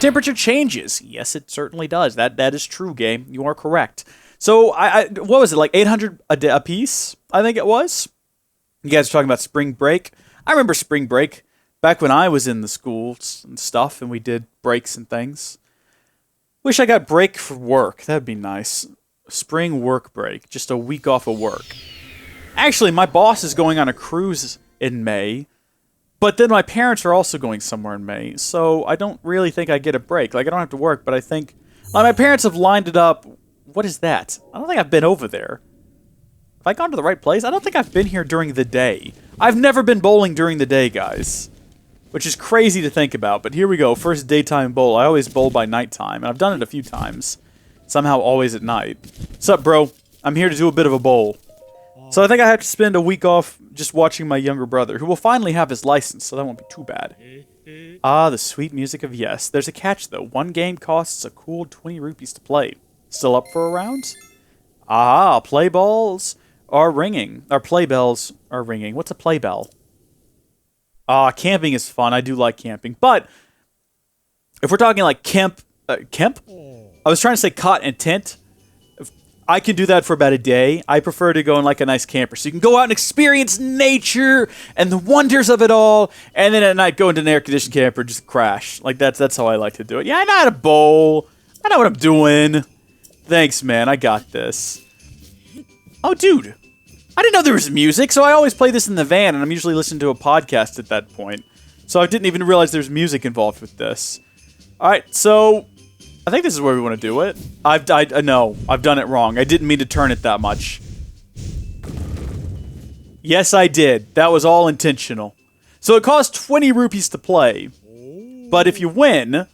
temperature changes. Yes, it certainly does. That is true, game. You are correct. So, what was it, like 800 a piece, I think it was? You guys are talking about spring break. I remember spring break back when I was in the schools and stuff, and we did breaks and things. Wish I got break for work. That'd be nice. Spring work break. Just a week off of work. Actually, my boss is going on a cruise in May, but then my parents are also going somewhere in May, so I don't really think I get a break. Like, I don't have to work, but I think... Like, my parents have lined it up. What is that? I don't think I've been over there. Have I gone to the right place? I don't think I've been here during the day. I've never been bowling during the day, guys. Which is crazy to think about, but here we go. First daytime bowl. I always bowl by nighttime, and I've done it a few times. Somehow always at night. What's up, bro? I'm here to do a bit of a bowl. So I think I have to spend a week off just watching my younger brother, who will finally have his license, so that won't be too bad. Ah, the sweet music of yes. There's a catch, though. One game costs a cool 20 rupees to play. Still up for a round? Ah, play balls are ringing. Our play bells are ringing. What's a play bell? Ah, camping is fun. I do like camping. But if we're talking like camp? I was trying to say cot and tent. I can do that for about a day. I prefer to go in like a nice camper. So you can go out and experience nature and the wonders of it all. And then at night go into an air-conditioned camper and just crash. Like that's how I like to do it. Yeah, I know how to bowl. I know what I'm doing. Thanks, man. I got this. Oh, dude. I didn't know there was music, so I always play this in the van, and I'm usually listening to a podcast at that point. So I didn't even realize there's music involved with this. Alright, so... I think this is where we want to do it. No, I've done it wrong. I didn't mean to turn it that much. Yes, I did. That was all intentional. So it costs 20 rupees to play. But if you win,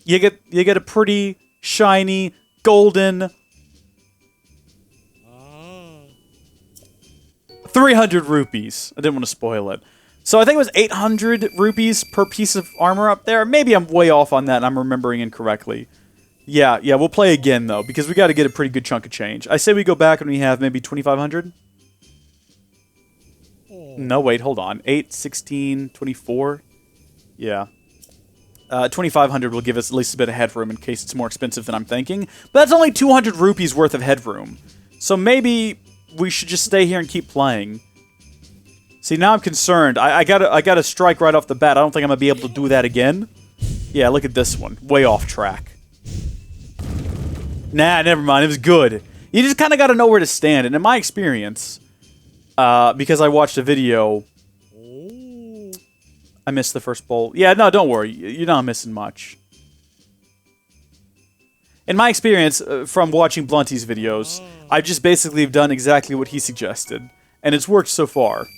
you get a pretty shiny, golden... 300 rupees. I didn't want to spoil it. So I think it was 800 rupees per piece of armor up there. Maybe I'm way off on that and I'm remembering incorrectly. Yeah, we'll play again, though, because we got to get a pretty good chunk of change. I say we go back when we have maybe 2,500. No, wait, hold on. 8, 16, 24. Yeah. 2,500 will give us at least a bit of headroom in case it's more expensive than I'm thinking. But that's only 200 rupees worth of headroom. So maybe we should just stay here and keep playing. See, now I'm concerned. I gotta strike right off the bat. I don't think I'm gonna be able to do that again. Yeah, look at this one. Way off track. Nah, never mind. It was good. You just kind of gotta know where to stand. And in my experience, because I watched a video... I missed the first bowl. Yeah, no, don't worry. You're not missing much. In my experience, from watching Blunty's videos, I've just basically done exactly what he suggested. And it's worked so far.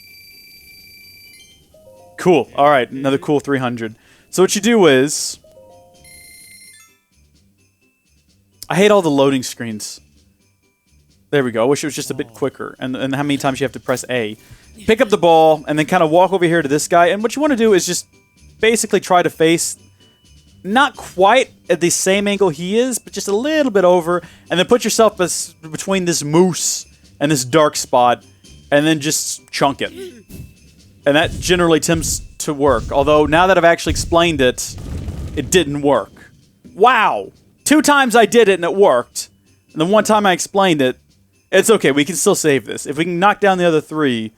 Cool. Alright, another cool 300. So what you do is... I hate all the loading screens. There we go. I wish it was just a bit quicker. And how many times you have to press A. Pick up the ball, and then kind of walk over here to this guy. And what you want to do is just basically try to face... Not quite at the same angle he is, but just a little bit over. And then put yourself between this moose and this dark spot. And then just chunk it. And that generally tends to work. Although, now that I've actually explained it, it didn't work. Wow! 2 times I did it and it worked. And then 1 time I explained it. It's okay, we can still save this. If we can knock down the other 3,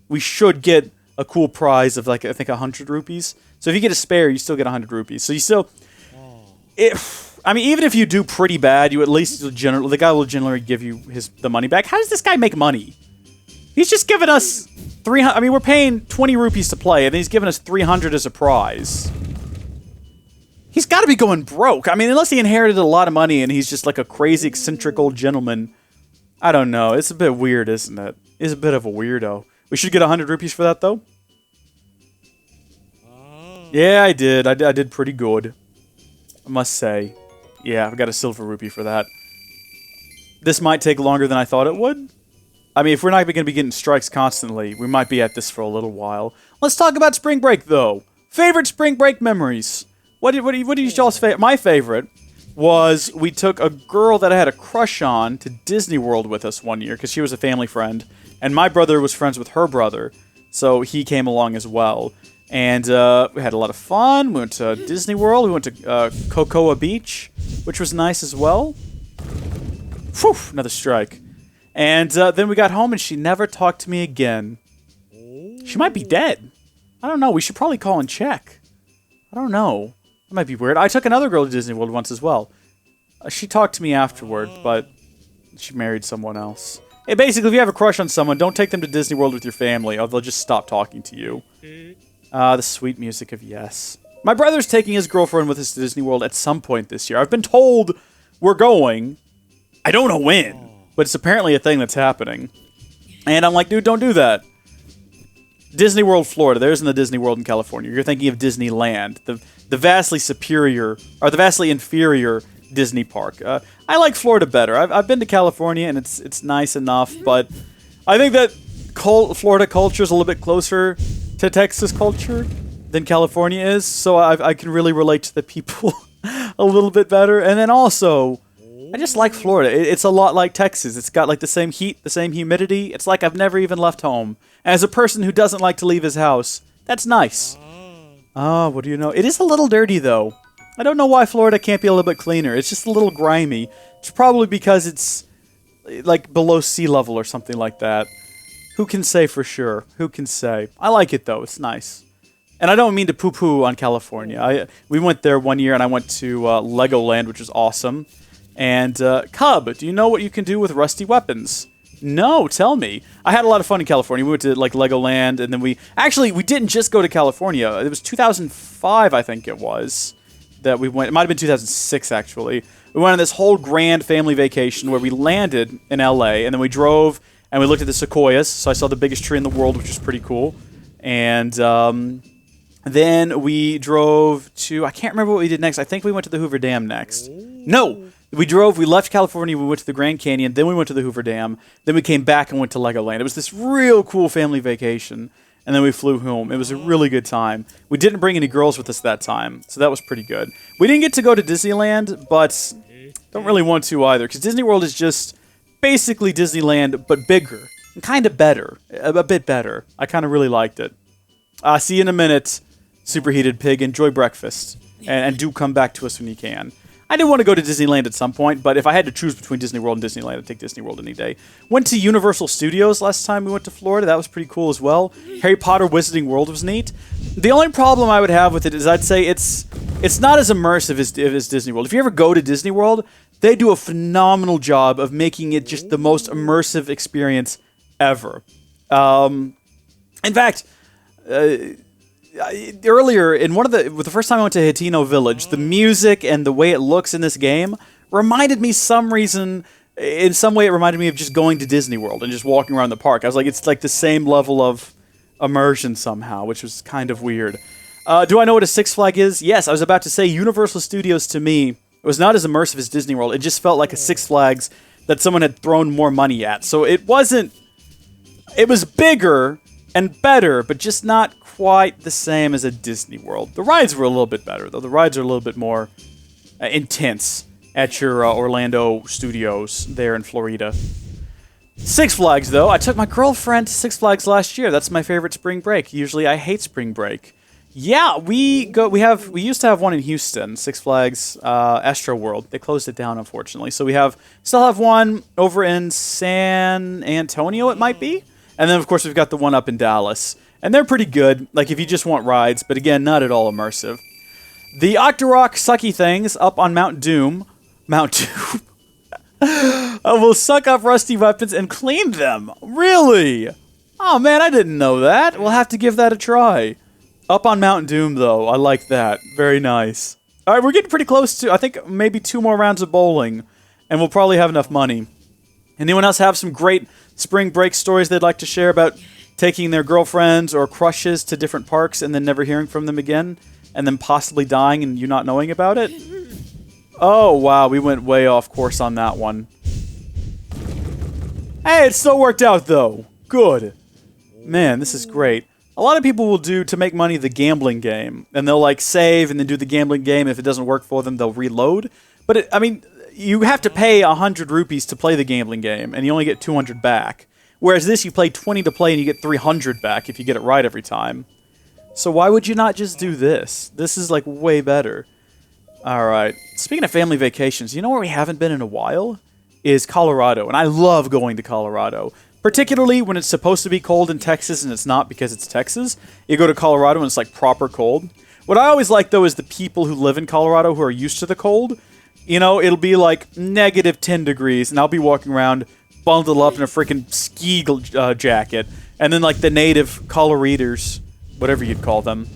we should get a cool prize of, like, I think 100 rupees. So if you get a spare, you still get 100 rupees. So you still... I mean, even if you do pretty bad, you at least... the guy will generally give you the money back. How does this guy make money? He's just giving us 300. I mean, we're paying 20 rupees to play, and he's giving us 300 as a prize. He's got to be going broke. I mean, unless he inherited a lot of money and he's just like a crazy, eccentric old gentleman. I don't know. It's a bit weird, isn't it? He's a bit of a weirdo. We should get 100 rupees for that, though. Yeah, I did. I did pretty good. I must say. Yeah, I've got a silver rupee for that. This might take longer than I thought it would. I mean, if we're not going to be getting strikes constantly, we might be at this for a little while. Let's talk about spring break, though. Favorite spring break memories. What did y'all's favorite? My favorite was we took a girl that I had a crush on to Disney World with us one year because she was a family friend, and my brother was friends with her brother, so he came along as well. And we had a lot of fun. We went to Disney World. We went to Cocoa Beach, which was nice as well. Whew, another strike. And then we got home, and she never talked to me again. She might be dead. I don't know. We should probably call and check. I don't know. That might be weird. I took another girl to Disney World once as well. She talked to me afterward, but she married someone else. Hey, basically, if you have a crush on someone, don't take them to Disney World with your family, or they'll just stop talking to you. The sweet music of yes. My brother's taking his girlfriend with us to Disney World at some point this year. I've been told we're going. I don't know when, but it's apparently a thing that's happening. And I'm like, dude, don't do that. Disney World, Florida. There isn't a Disney World in California. You're thinking of Disneyland, the vastly superior, or the vastly inferior Disney park. I like Florida better. I've been to California, and it's nice enough, but I think that Florida culture is a little bit closer to Texas culture than California is, so I can really relate to the people a little bit better. And then also, I just like Florida. It's a lot like Texas. It's got like the same heat, the same humidity. It's like I've never even left home. As a person who doesn't like to leave his house, that's nice. Oh, what do you know? It is a little dirty, though. I don't know why Florida can't be a little bit cleaner. It's just a little grimy. It's probably because it's like below sea level or something like that. Who can say for sure? Who can say? I like it, though. It's nice. And I don't mean to poo-poo on California. We went there one year, and I went to Legoland, which was awesome. And, Cub, do you know what you can do with rusty weapons? No, tell me. I had a lot of fun in California. We went to, like, Legoland, and then we didn't just go to California. It was 2005, I think it was, that we went. It might have been 2006, actually. We went on this whole grand family vacation where we landed in L.A., and then we drove, and we looked at the sequoias, so I saw the biggest tree in the world, which was pretty cool. And, then we drove to, I can't remember what we did next. I think we went to the Hoover Dam next. No! We left California, we went to the Grand Canyon, then we went to the Hoover Dam, then we came back and went to Legoland. It was this real cool family vacation, and then we flew home. It was a really good time. We didn't bring any girls with us that time, so that was pretty good. We didn't get to go to Disneyland, but don't really want to either, because Disney World is just basically Disneyland, but bigger, and kind of better, a bit better. I kind of really liked it. See you in a minute, Superheated Pig. Enjoy breakfast, and do come back to us when you can. I did want to go to Disneyland at some point, but if I had to choose between Disney World and Disneyland, I'd take Disney World any day. Went to Universal Studios last time we went to Florida. That was pretty cool as well. Harry Potter Wizarding World was neat. The only problem I would have with it is I'd say it's not as immersive as Disney World. If you ever go to Disney World, they do a phenomenal job of making it just the most immersive experience ever. In fact, earlier, in the first time I went to Hateno Village, the music and the way it looks in this game reminded me in some way it reminded me of just going to Disney World and just walking around the park. I was like, it's like the same level of immersion somehow, which was kind of weird. Do I know what a Six Flag is? Yes, I was about to say Universal Studios to me, it was not as immersive as Disney World. It just felt like a Six Flags that someone had thrown more money at. So it was bigger and better, but just not quite the same as a Disney World. The rides were a little bit better, though. The rides are a little bit more intense at your Orlando studios there in Florida. Six Flags, though. I took my girlfriend to Six Flags last year. That's my favorite spring break. Usually I hate spring break. Yeah, we used to have one in Houston, Six Flags Astro World. They closed it down, unfortunately. So we still have one over in San Antonio, it might be. And then, of course, we've got the one up in Dallas. And they're pretty good, like if you just want rides, but again, not at all immersive. The Octorok sucky things up on Mount Doom will suck up rusty weapons and clean them. Really? Oh man, I didn't know that. We'll have to give that a try. Up on Mount Doom, though, I like that. Very nice. All right, we're getting pretty close to, I think, maybe 2 more rounds of bowling, and we'll probably have enough money. Anyone else have some great spring break stories they'd like to share about taking their girlfriends or crushes to different parks and then never hearing from them again, and then possibly dying and you not knowing about it? Oh, wow, we went way off course on that one. Hey, it still worked out, though. Good. Man, this is great. A lot of people will do, to make money, the gambling game. And they'll, like, save and then do the gambling game. If it doesn't work for them, they'll reload. But, you have to pay 100 rupees to play the gambling game, and you only get 200 back. Whereas this, you play 20 to play, and you get 300 back if you get it right every time. So why would you not just do this? This is like way better. Alright. Speaking of family vacations, you know where we haven't been in a while? Is Colorado. And I love going to Colorado. Particularly when it's supposed to be cold in Texas and it's not because it's Texas. You go to Colorado and it's like proper cold. What I always like though is the people who live in Colorado who are used to the cold. You know, it'll be like negative 10 degrees and I'll be walking around bundled up in a freaking ski jacket. And then like the native Coloraders, whatever you'd call them,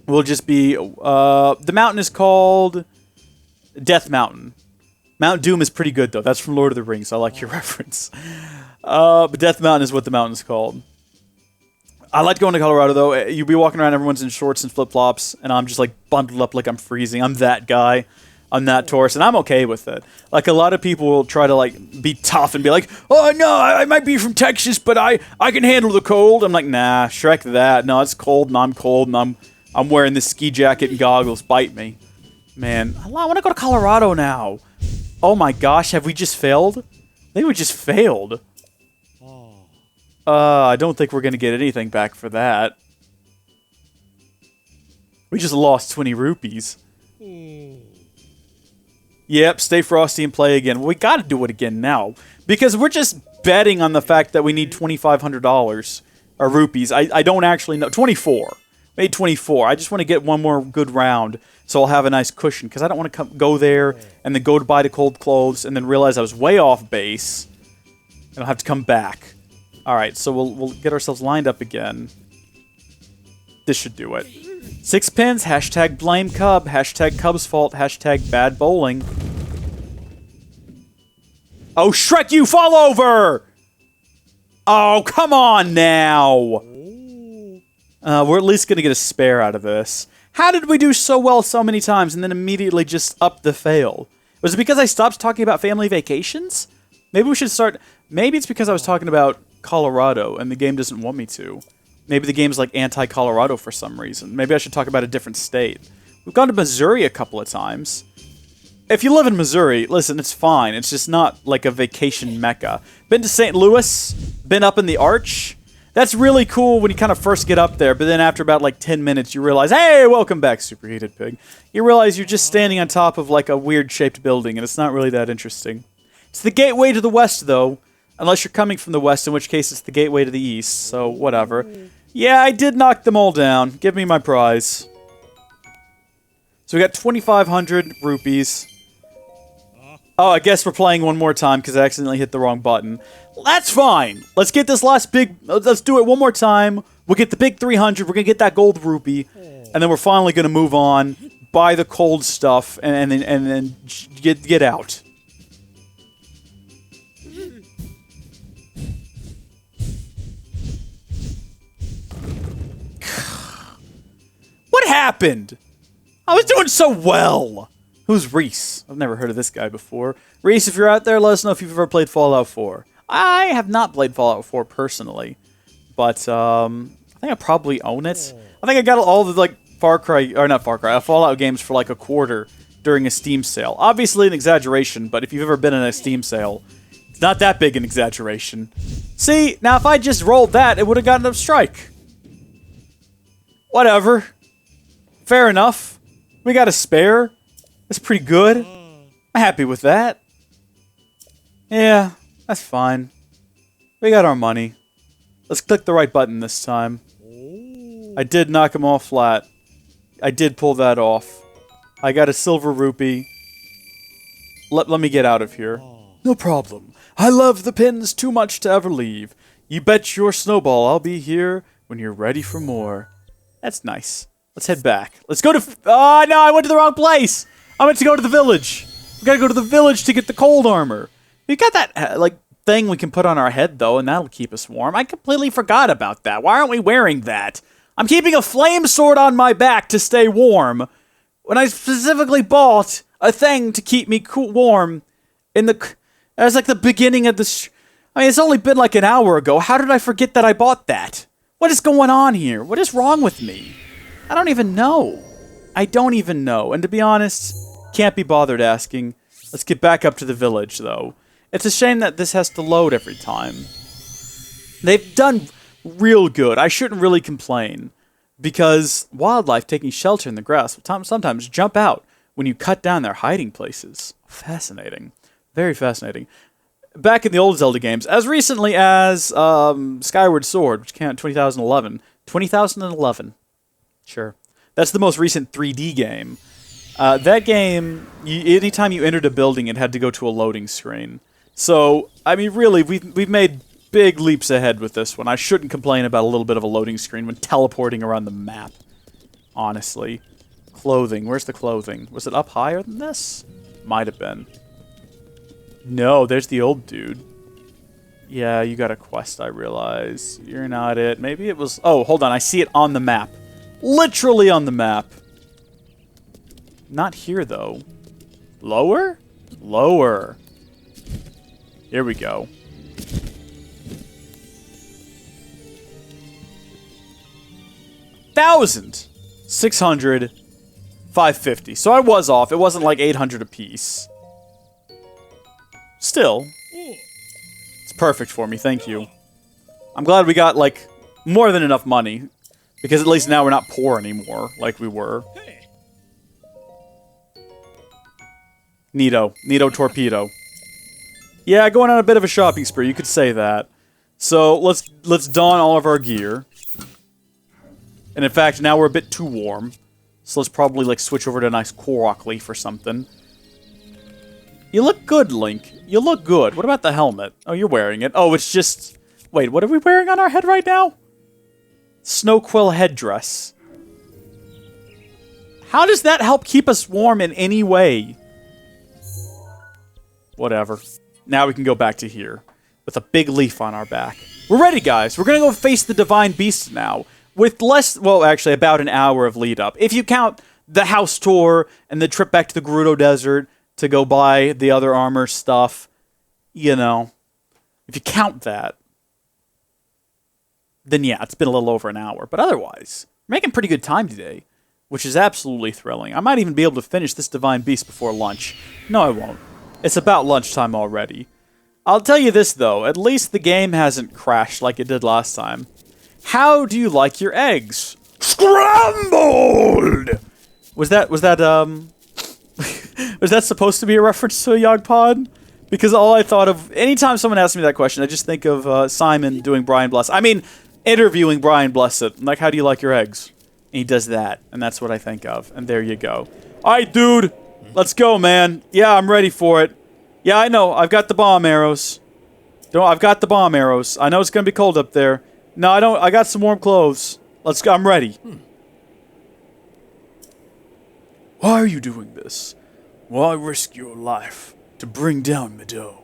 will just be... the mountain is called Death Mountain. Mount Doom is pretty good though. That's from Lord of the Rings. I like your reference. But Death Mountain is what the mountain's called. I like going to Colorado though. You'll be walking around, everyone's in shorts and flip-flops, and I'm just like bundled up like I'm freezing. I'm that guy. I'm that tourist, and I'm okay with it. Like, a lot of people will try to, like, be tough and be like, oh, no, I might be from Texas, but I can handle the cold. I'm like, nah, Shrek that. No, it's cold, and I'm wearing this ski jacket and goggles. Bite me. Man, I want to go to Colorado now. Oh, my gosh, have we just failed? I think we just failed. I don't think we're going to get anything back for that. We just lost 20 rupees. Yep, stay frosty and play again. Well, we gotta do it again now. Because we're just betting on the fact that we need $2,500. Or rupees. I don't actually know. 24. Made 24. I just want to get one more good round. So I'll have a nice cushion. Because I don't want to go there and then go to buy the cold clothes. And then realize I was way off base. And I'll have to come back. Alright, so we'll get ourselves lined up again. This should do it. 6 pins, hashtag blame Cub, hashtag Cub's fault, hashtag bad bowling. Oh, Shrek, you fall over! Oh, come on now! We're at least gonna get a spare out of this. How did we do so well so many times and then immediately just up the fail? Was it because I stopped talking about family vacations? Maybe we should start... Maybe it's because I was talking about Colorado and the game doesn't want me to. Maybe the game's like anti-Colorado for some reason. Maybe I should talk about a different state. We've gone to Missouri a couple of times. If you live in Missouri, listen, it's fine. It's just not like a vacation mecca. Been to St. Louis? Been up in the Arch? That's really cool when you kind of first get up there, but then after about like 10 minutes you realize, hey, welcome back, Superheated Pig. You realize you're just standing on top of like a weird-shaped building, and it's not really that interesting. It's the gateway to the west, though. Unless you're coming from the west, in which case it's the gateway to the east, so whatever. Yeah, I did knock them all down. Give me my prize. So we got 2,500 rupees. Oh, I guess we're playing one more time because I accidentally hit the wrong button. That's fine. Let's get this last big... Let's do it one more time. We'll get the big 300. We're going to get that gold rupee. And then we're finally going to move on, buy the cold stuff, and then get out. What happened? I was doing so well. Who's Reese? I've never heard of this guy before. Reese, if you're out there, let us know if you've ever played Fallout 4. I have not played Fallout 4 personally, but I think I probably own it. I think I got all the like Fallout games for like a quarter during a Steam sale. Obviously an exaggeration, but if you've ever been in a Steam sale, it's not that big an exaggeration. See, now if I just rolled that, it would have gotten a strike. Whatever. Fair enough. We got a spare. That's pretty good. I'm happy with that. Yeah, that's fine. We got our money. Let's click the right button this time. I did knock him off flat. I did pull that off. I got a silver rupee. Let me get out of here. No problem. I love the pins too much to ever leave. You bet your snowball I'll be here when you're ready for more. That's nice. Let's head back. Let's go to... Oh, no, I went to the wrong place. I meant to go to the village. We gotta go to the village to get the cold armor. We got that, like, thing we can put on our head, though, and that'll keep us warm. I completely forgot about that. Why aren't we wearing that? I'm keeping a flame sword on my back to stay warm when I specifically bought a thing to keep me warm in the... That's like the beginning of the... I mean, it's only been like an hour ago. How did I forget that I bought that? What is going on here? What is wrong with me? I don't even know. I don't even know. And to be honest, can't be bothered asking. Let's get back up to the village, though. It's a shame that this has to load every time. They've done real good. I shouldn't really complain. because wildlife taking shelter in the grass will sometimes jump out when you cut down their hiding places. Fascinating. Very fascinating. Back in the old Zelda games, as recently as Skyward Sword, which came out in 2011. 2011. Sure. That's the most recent 3D game. That game, anytime you entered a building, it had to go to a loading screen. So, I mean, really, we've made big leaps ahead with this one. I shouldn't complain about a little bit of a loading screen when teleporting around the map. Honestly. Clothing. Where's the clothing? Was it up higher than this? Might have been. No, there's the old dude. Yeah, you got a quest, I realize. You're not it. Maybe it was... Oh, hold on. I see it on the map. Literally on the map. Not here, though. Lower? Lower. Here we go. $1,600, $550. So I was off. It wasn't like 800 apiece. Still, it's perfect for me. Thank you. I'm glad we got like more than enough money, because at least now we're not poor anymore like we were. Neato torpedo. Yeah, going on a bit of a shopping spree. You could say that. So let's don all of our gear. And in fact, now we're a bit too warm. So let's probably like switch over to a nice Korok leaf or something. You look good, Link. You look good. What about the helmet? Oh, you're wearing it. Oh, it's just... Wait, what are we wearing on our head right now? Snow quill headdress. How does that help keep us warm in any way? Whatever. Now we can go back to here. With a big leaf on our back. We're ready, guys. We're gonna go face the Divine Beast now. With less... Well, actually, about an hour of lead up. If you count the house tour and the trip back to the Gerudo Desert... to go buy the other armor stuff, you know, if you count that, then yeah, it's been a little over an hour. But otherwise, we're making pretty good time today, which is absolutely thrilling. I might even be able to finish this Divine Beast before lunch. No, I won't. It's about lunchtime already. I'll tell you this, though. At least the game hasn't crashed like it did last time. How do you like your eggs? Scrambled! Was that, was that supposed to be a reference to a Yogg-Pod? Because all I thought of... Anytime someone asks me that question, I just think of Simon doing Brian Blessed. I mean, interviewing Brian Blessed. Like, how do you like your eggs? And he does that. And that's what I think of. And there you go. Alright, dude. Let's go, man. Yeah, I'm ready for it. Yeah, I know. I've got the bomb arrows. I've got the bomb arrows. I know it's going to be cold up there. No, I don't. I got some warm clothes. Let's go. I'm ready. Why are you doing this? Why risk your life to bring down Meadow?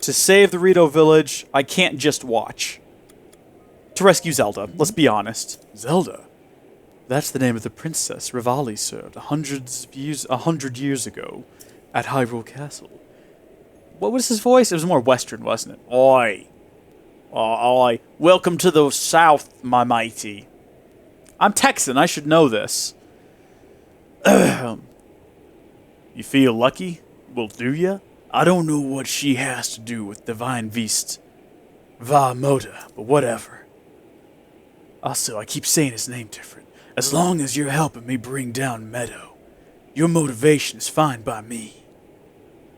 To save the Rito village, I can't just watch. To rescue Zelda, let's be honest. Zelda? That's the name of the princess Rivali served 100 years ago at Hyrule Castle. What was his voice? It was more Western, wasn't it? Oi. Oi. Welcome to the South, my matey. I'm Texan, I should know this. You feel lucky? Well, do ya? I don't know what she has to do with Divine Beast Vamoda, but whatever. Also, I keep saying his name different. As long as you're helping me bring down Meadow, your motivation is fine by me.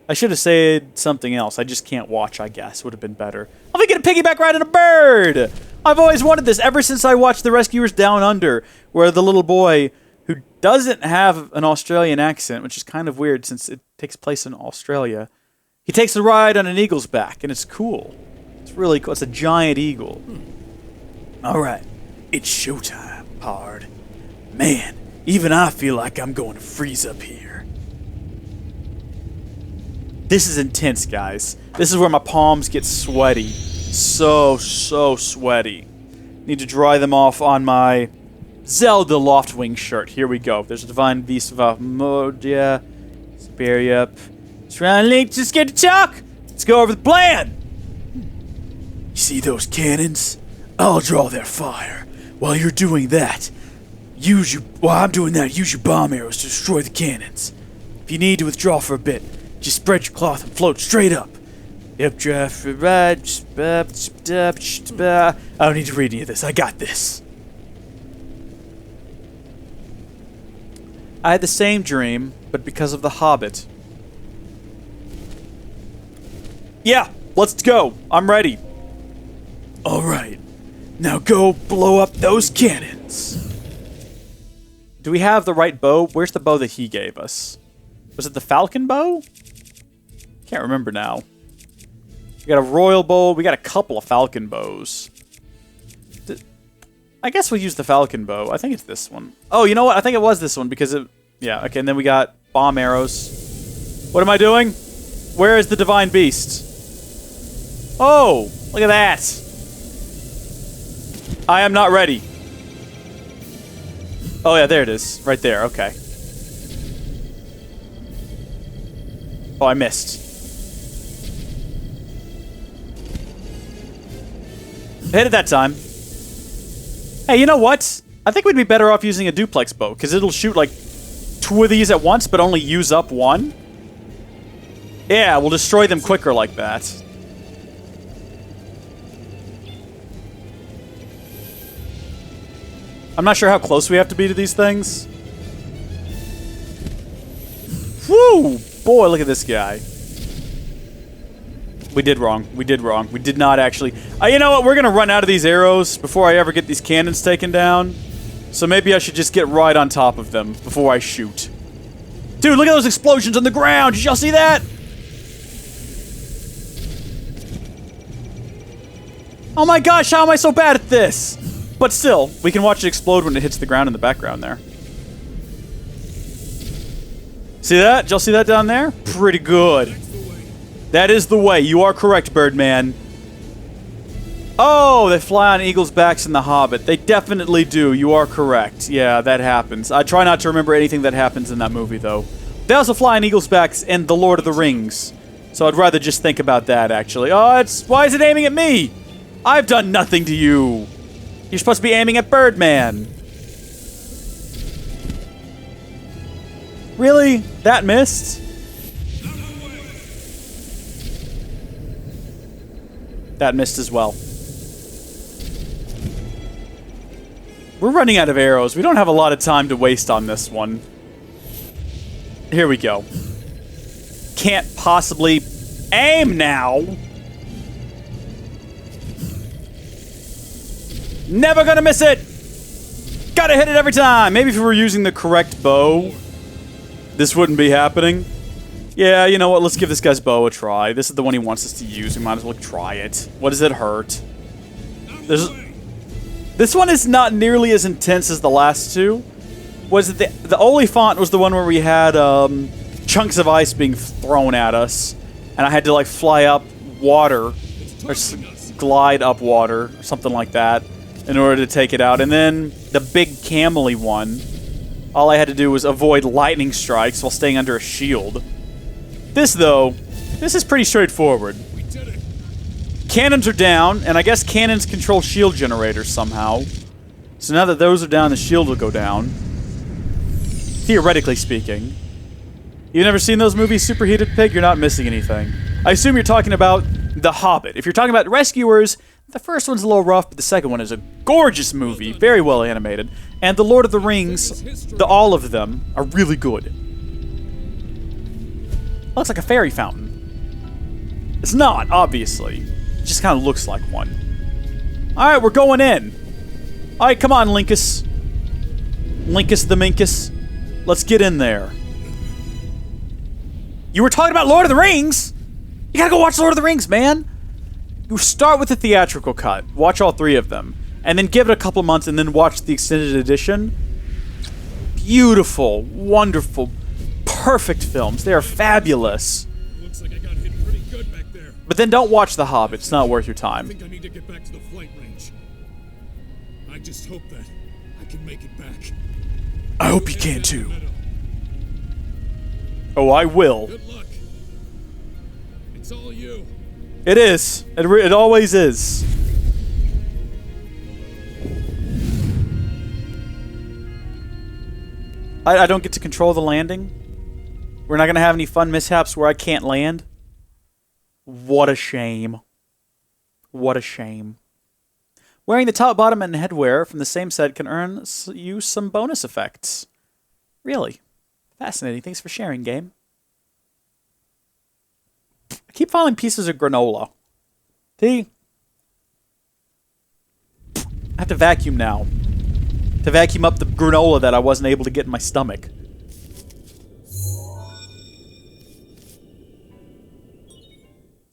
I should have said something else. I just can't watch, I guess. Would have been better. I'm gonna get a piggyback ride on a bird! I've always wanted this ever since I watched The Rescuers Down Under, where the little boy... who doesn't have an Australian accent, which is kind of weird since it takes place in Australia. He takes a ride on an eagle's back, and it's cool. It's really cool. It's a giant eagle. Alright, it's showtime, pard. Man, even I feel like I'm going to freeze up here. This is intense, guys. This is where my palms get sweaty. So sweaty. Need to dry them off on my... Zelda Loftwing shirt. Here we go. There's a Divine Beast of Vamoda. Spare up. Try and Link, just get to talk. Let's go over the plan. You see those cannons? I'll draw their fire. While you're doing that, while I'm doing that, use your bomb arrows to destroy the cannons. If you need to withdraw for a bit, just spread your cloth and float straight up. Updraft, right, I don't need to read any of this. I got this. I had the same dream, but because of the Hobbit. Yeah, let's go. I'm ready. Alright. Now go blow up those cannons. Do we have the right bow? Where's the bow that he gave us? Was it the falcon bow? Can't remember now. We got a royal bow. We got a couple of falcon bows. I guess we'll use the falcon bow. I think it's this one. Oh, you know what? I think it was this one because it... Yeah, okay, and then we got bomb arrows. What am I doing? Where is the divine beast? Oh, look at that. I am not ready. Oh, yeah, there it is. Right there, okay. Oh, I missed. Hit it that time. Hey, you know what? I think we'd be better off using a duplex bow, because it'll shoot, like, 2 of these at once, but only use up 1. Yeah, we'll destroy them quicker like that. I'm not sure how close we have to be to these things. Woo! Boy, look at this guy. We did wrong. We did wrong. We did not actually... you know what? We're going to run out of these arrows before I ever get these cannons taken down. So maybe I should just get right on top of them before I shoot. Dude, look at those explosions on the ground! Did y'all see that? Oh my gosh, how am I so bad at this? But still, we can watch it explode when it hits the ground in the background there. See that? Did y'all see that down there? Pretty good. That is the way. You are correct, Birdman. Oh, they fly on eagles' backs in The Hobbit. They definitely do. You are correct. Yeah, that happens. I try not to remember anything that happens in that movie, though. They also fly on eagles' backs in The Lord of the Rings. So I'd rather just think about that, actually. Oh, why is it aiming at me? I've done nothing to you. You're supposed to be aiming at Birdman. Really? That missed? That missed as well. We're running out of arrows. We don't have a lot of time to waste on this one. Here we go. Can't possibly aim now. Never gonna miss it! Gotta hit it every time! Maybe if we were using the correct bow, this wouldn't be happening. Yeah, you know what? Let's give this guy's bow a try. This is the one he wants us to use. We might as well try it. What does it hurt? This one is not nearly as intense as the last two. Was it the Oliphant was the one where we had chunks of ice being thrown at us, and I had to like fly up water or glide up water or something like that in order to take it out. And then the big camely one, all I had to do was avoid lightning strikes while staying under a shield. This, though, this is pretty straightforward. Cannons are down, and I guess cannons control shield generators somehow. So now that those are down, the shield will go down. Theoretically speaking. You've never seen those movies, Superheated Pig? You're not missing anything. I assume you're talking about The Hobbit. If you're talking about Rescuers, the first one's a little rough, but the second one is a gorgeous movie, very well animated. And The Lord of the Rings, all of them, are really good. Looks like a fairy fountain. It's not, obviously. It just kind of looks like one. Alright, we're going in. Alright, come on, Linkus. Linkus the Minkus. Let's get in there. You were talking about Lord of the Rings? You gotta go watch Lord of the Rings, man. You start with the theatrical cut. Watch all 3 of them. And then give it a couple months and then watch the extended edition. Beautiful, wonderful, perfect films. They are fabulous. Looks like I got hit pretty good back there. But then don't watch The Hobbit. It's not worth your time. I think I need to get back to the flight range. I just hope that I can make it back. I hope you can too. Oh, I will. Good luck. It's all you. It is. It always is. I don't get to control the landing. We're not going to have any fun mishaps where I can't land. What a shame. What a shame. Wearing the top, bottom, and headwear from the same set can earn you some bonus effects. Really? Fascinating. Thanks for sharing, game. I keep finding pieces of granola. See? I have to vacuum now. To vacuum up the granola that I wasn't able to get in my stomach.